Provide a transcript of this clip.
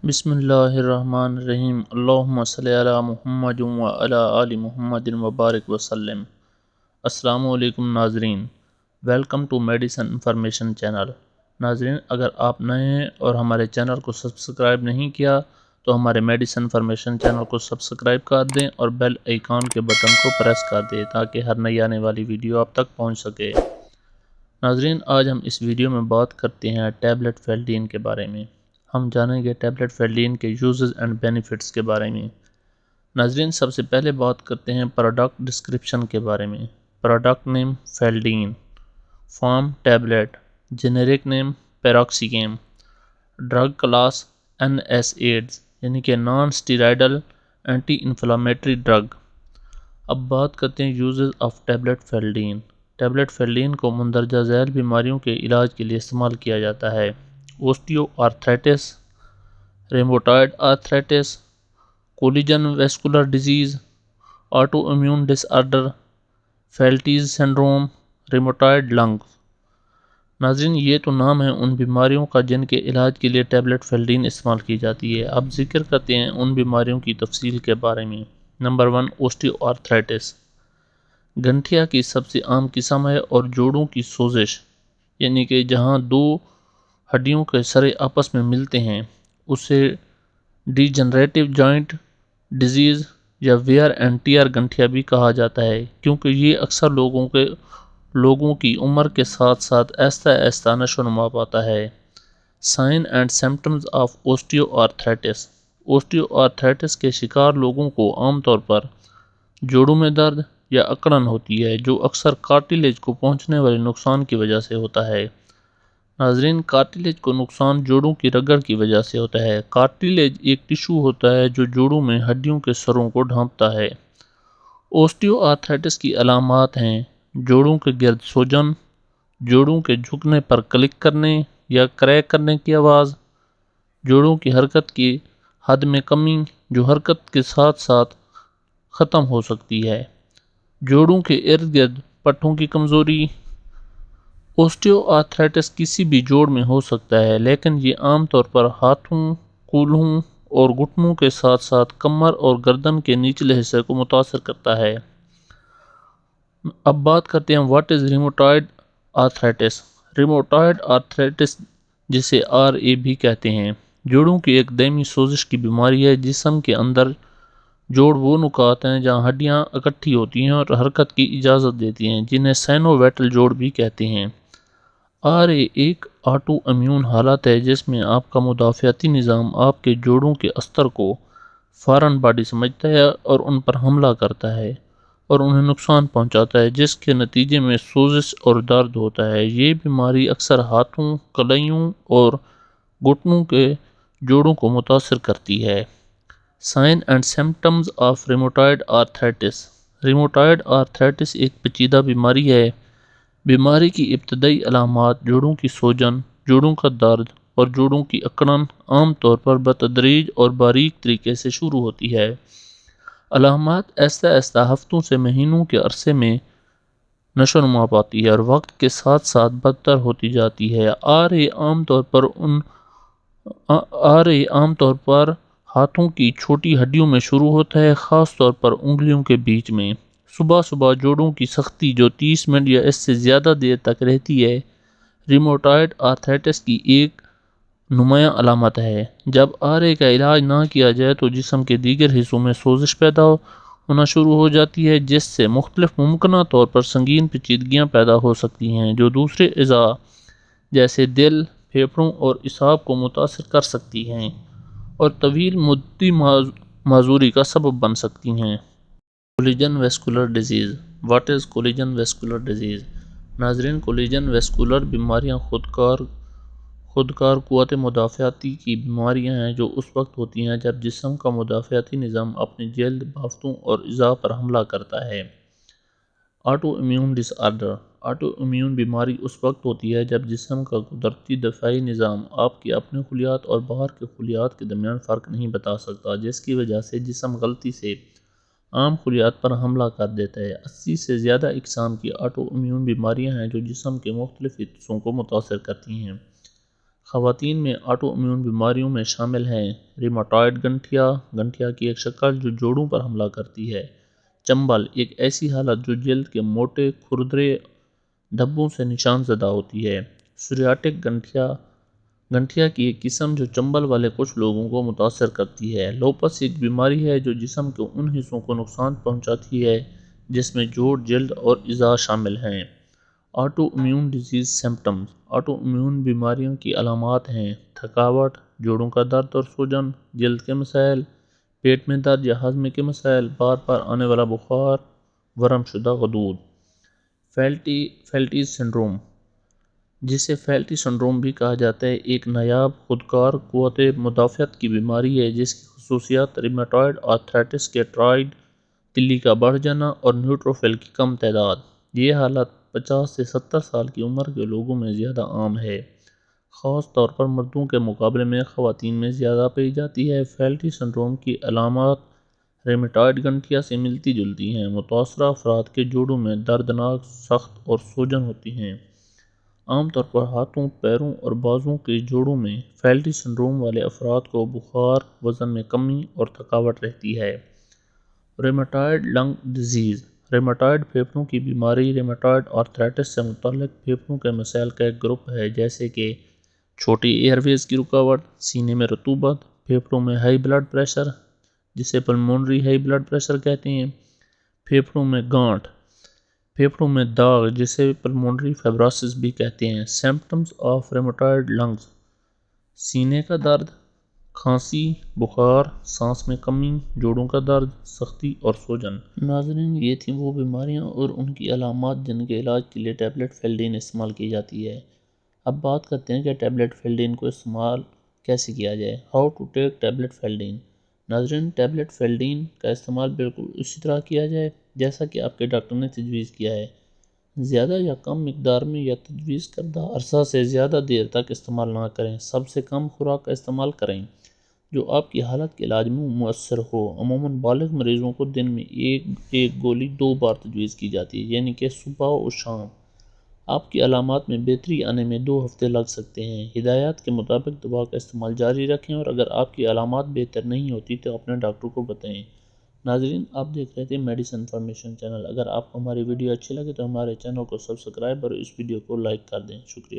بسم اللہ الرحمن الرحیم اللہم صلی علی محمد وعلی آل محمد وبارک وسلم۔ السلام علیکم ناظرین، welcome to medicine information channel. ناظرین، اگر آپ نئے ہیں اور ہمارے چینل کو سبسکرائب نہیں کیا تو ہمارے میڈیسن انفارمیشن چینل کو سبسکرائب کر دیں اور بیل آئیکن کے بٹن کو پریس کر دیں تاکہ ہر نئی آنے والی ویڈیو آپ تک پہنچ سکے۔ ناظرین، آج ہم اس ویڈیو میں بات کرتے ہیں ٹیبلٹ فیلڈین کے بارے میں۔ ہم جانیں گے ٹیبلٹ فیلڈین کے یوزز اینڈ بینیفٹس کے بارے میں۔ ناظرین، سب سے پہلے بات کرتے ہیں پروڈکٹ ڈسکرپشن کے بارے میں۔ پروڈکٹ نیم فیلڈین، فارم ٹیبلٹ، جنیرک نیم پیروکسیگیم، ڈرگ کلاس NSAIDs یعنی کہ نان اسٹیرائڈل اینٹی انفلامیٹری ڈرگ۔ اب بات کرتے ہیں یوزز آف ٹیبلٹ فیلڈین۔ ٹیبلٹ فیلڈین کو مندرجہ ذیل بیماریوں کے علاج کے لیے استعمال کیا جاتا ہے: osteoarthritis, rheumatoid arthritis, collagen vascular disease, autoimmune disorder, Felty's syndrome, rheumatoid lung. ناظرین، یہ تو نام ہیں ان بیماریوں کا جن کے علاج کے لیے ٹیبلٹ فیلڈین استعمال کی جاتی ہے۔ اب ذکر کرتے ہیں ان بیماریوں کی تفصیل کے بارے میں۔ Number 1، اوسٹیو arthritis. گنٹھیا کی سب سے عام قسم ہے اور جوڑوں کی سوزش، یعنی کہ جہاں دو ہڈیوں کے سرے آپس میں ملتے ہیں، اسے ڈی جنریٹو جوائنٹ ڈیزیز یا ویئر اینڈ ٹیئر گنٹھیا بھی کہا جاتا ہے، کیونکہ یہ اکثر لوگوں کی عمر کے ساتھ ساتھ آہستہ آہستہ نشو و نما پاتا ہے۔ Sign and symptoms of osteoarthritis. Osteoarthritis کے شکار لوگوں کو عام طور پر جوڑوں میں درد یا اکڑن ہوتی ہے، جو اکثر کارٹیلیج کو پہنچنے والے نقصان کی وجہ سے ہوتا ہے۔ ناظرین، کارٹیلیج کو نقصان جوڑوں کی رگڑ کی وجہ سے ہوتا ہے۔ کارٹیلیج ایک ٹشو ہوتا ہے جو جوڑوں میں ہڈیوں کے سروں کو ڈھانپتا ہے۔ اوسٹیو آرتھرائٹس کی علامات ہیں: جوڑوں کے گرد سوجن، جوڑوں کے جھکنے پر کلک کرنے یا کریک کرنے کی آواز، جوڑوں کی حرکت کی حد میں کمی جو حرکت کے ساتھ ساتھ ختم ہو سکتی ہے، جوڑوں کے ارد گرد پٹھوں کی کمزوری۔ اوسٹیو آرتھرائٹس کسی بھی جوڑ میں ہو سکتا ہے، لیکن یہ عام طور پر ہاتھوں، کولہوں اور گھٹنوں کے ساتھ ساتھ کمر اور گردن کے نچلے حصے کو متاثر کرتا ہے۔ اب بات کرتے ہیں what is ریموٹائڈ arthritis. Rheumatoid arthritis, جسے RA بھی کہتے ہیں، جوڑوں کی ایک دائمی سوزش کی بیماری ہے۔ جسم کے اندر جوڑ وہ نقاط ہیں جہاں ہڈیاں اکٹھی ہوتی ہیں اور حرکت کی اجازت دیتی ہیں، جنہیں سائنوویٹل جوڑ بھی کہتے ہیں۔ RA ایک آٹو امیون حالت ہے جس میں آپ کا مدافعتی نظام آپ کے جوڑوں کے استر کو فارن باڈی سمجھتا ہے اور ان پر حملہ کرتا ہے اور انہیں نقصان پہنچاتا ہے، جس کے نتیجے میں سوزش اور درد ہوتا ہے۔ یہ بیماری اکثر ہاتھوں، کلائی اور گھٹنوں کے جوڑوں کو متاثر کرتی ہے۔ Sign and symptoms of rheumatoid arthritis. Rheumatoid arthritis ایک پیچیدہ بیماری ہے۔ بیماری کی ابتدائی علامات جوڑوں کی سوجن، جوڑوں کا درد اور جوڑوں کی اکڑن عام طور پر بتدریج اور باریک طریقے سے شروع ہوتی ہے۔ علامات آہستہ آہستہ ہفتوں سے مہینوں کے عرصے میں نشو و نما پاتی ہے اور وقت کے ساتھ ساتھ بدتر ہوتی جاتی ہے۔ RA عام طور پر ہاتھوں کی چھوٹی ہڈیوں میں شروع ہوتا ہے، خاص طور پر انگلیوں کے بیچ میں۔ صبح جوڑوں کی سختی جو 30 منٹ یا اس سے زیادہ دیر تک رہتی ہے، ریموٹائڈ آرتھرائٹس کی ایک نمایاں علامت ہے۔ جب RA کا علاج نہ کیا جائے تو جسم کے دیگر حصوں میں سوزش پیدا ہونا شروع ہو جاتی ہے، جس سے مختلف ممکنہ طور پر سنگین پیچیدگیاں پیدا ہو سکتی ہیں جو دوسرے اعضاء جیسے دل، پھیپھڑوں اور اعصاب کو متاثر کر سکتی ہیں اور طویل مدتی معذوری کا سبب بن سکتی ہیں۔ Collagen vascular disease. What is collagen vascular disease? ناظرین، کولیجن ویسکولر بیماریاں خودکار قوت مدافعتی کی بیماریاں ہیں جو اس وقت ہوتی ہیں جب جسم کا مدافعتی نظام اپنی جلد، بافتوں اور اعضاء پر حملہ کرتا ہے۔ آٹو امیون ڈس آرڈر۔ آٹو امیون بیماری اس وقت ہوتی ہے جب جسم کا قدرتی دفاعی نظام آپ کے اپنے خلیات اور باہر کے خلیات کے درمیان فرق نہیں بتا سکتا، جس کی وجہ سے جسم غلطی سے عام خلیات پر حملہ کر دیتا ہے۔ 80 سے زیادہ اقسام کی آٹو امیون بیماریاں ہیں جو جسم کے مختلف حصوں کو متاثر کرتی ہیں۔ خواتین میں آٹو امیون بیماریوں میں شامل ہیں ریماٹائڈ گنٹھیا، گنٹھیا کی ایک شکل جو جوڑوں پر حملہ کرتی ہے۔ چنبل، ایک ایسی حالت جو جلد کے موٹے کھردرے دھبوں سے نشان زدہ ہوتی ہے۔ سوریاٹک گنٹھیا، گنٹھیا کی ایک قسم جو چنبل والے کچھ لوگوں کو متاثر کرتی ہے۔ لوپس ایک بیماری ہے جو جسم کے ان حصوں کو نقصان پہنچاتی ہے جس میں جوڑ، جلد اور اعضاء شامل ہیں۔ Auto immune disease symptoms, auto immune بیماریوں کی علامات ہیں تھکاوٹ، جوڑوں کا درد اور سوجن، جلد کے مسائل، پیٹ میں درد یا ہاضمے کے مسائل، بار بار آنے والا بخار، ورم شدہ غدود۔ فیلٹی سنڈروم، جسے فیلٹی سنڈروم بھی کہا جاتا ہے، ایک نایاب خودکار قوت مدافعت کی بیماری ہے جس کی خصوصیات ریمیٹائڈ آرتھرائٹس کے ٹرائیڈ تلی کا بڑھ جانا اور نیوٹروفل کی کم تعداد۔ یہ حالت 50 سے 70 سال کی عمر کے لوگوں میں زیادہ عام ہے، خاص طور پر مردوں کے مقابلے میں خواتین میں زیادہ پائی جاتی ہے۔ فیلٹی سنڈروم کی علامات ریمیٹائڈ گنٹھیا سے ملتی جلتی ہیں۔ متاثرہ افراد کے جوڑوں میں دردناک، سخت اور سوجن ہوتی ہیں۔ عام طور پر ہاتھوں، پیروں اور بازوؤں کے جوڑوں میں فیلٹی سنڈروم والے افراد کو بخار، وزن میں کمی اور تھکاوٹ رہتی ہے۔ ریمیٹائڈ لنگ ڈیزیز، ریمیٹائڈ پھیپھڑوں کی بیماری ریمیٹائڈ آرتھرائٹس سے متعلق پھیپھڑوں کے مسائل کا ایک گروپ ہے جیسے کہ چھوٹی ایئر ویز کی رکاوٹ، سینے میں رطوبت، پھیپھڑوں میں ہائی بلڈ پریشر جسے پلمونری ہائی بلڈ پریشر کہتے ہیں، پھیپھڑوں میں گانٹھ، پھیپھڑوں میں داغ جسے پلمونری فائبروسس بھی کہتے ہیں۔ سمپٹمز آف ریمیٹائڈ لنگز، سینے کا درد، کھانسی، بخار، سانس میں کمی، جوڑوں کا درد، سختی اور سوجن۔ ناظرین، یہ تھیں وہ بیماریاں اور ان کی علامات جن کے علاج کے لیے ٹیبلٹ فیلڈین استعمال کی جاتی ہے۔ اب بات کرتے ہیں کہ ٹیبلٹ فیلڈین کو استعمال کیسے کیا جائے۔ How to take tablet Feldene. ناظرین، ٹیبلٹ فیلڈین کا استعمال بالکل اسی طرح کیا جائے جیسا کہ آپ کے ڈاکٹر نے تجویز کیا ہے۔ زیادہ یا کم مقدار میں یا تجویز کردہ عرصہ سے زیادہ دیر تک استعمال نہ کریں۔ سب سے کم خوراک کا استعمال کریں جو آپ کی حالت کے علاج میں مؤثر ہو۔ عموماً بالغ مریضوں کو دن میں ایک گولی 2 بار تجویز کی جاتی ہے، یعنی کہ صبح اور شام۔ آپ کی علامات میں بہتری آنے میں 2 ہفتے لگ سکتے ہیں۔ ہدایات کے مطابق دوا کا استعمال جاری رکھیں اور اگر آپ کی علامات بہتر نہیں ہوتی تو اپنے ڈاکٹر کو بتائیں۔ ناظرین، آپ دیکھ رہے تھے میڈیسن انفارمیشن چینل۔ اگر آپ کو ہماری ویڈیو اچھی لگے تو ہمارے چینل کو سبسکرائب اور اس ویڈیو کو لائک کر دیں۔ شکریہ۔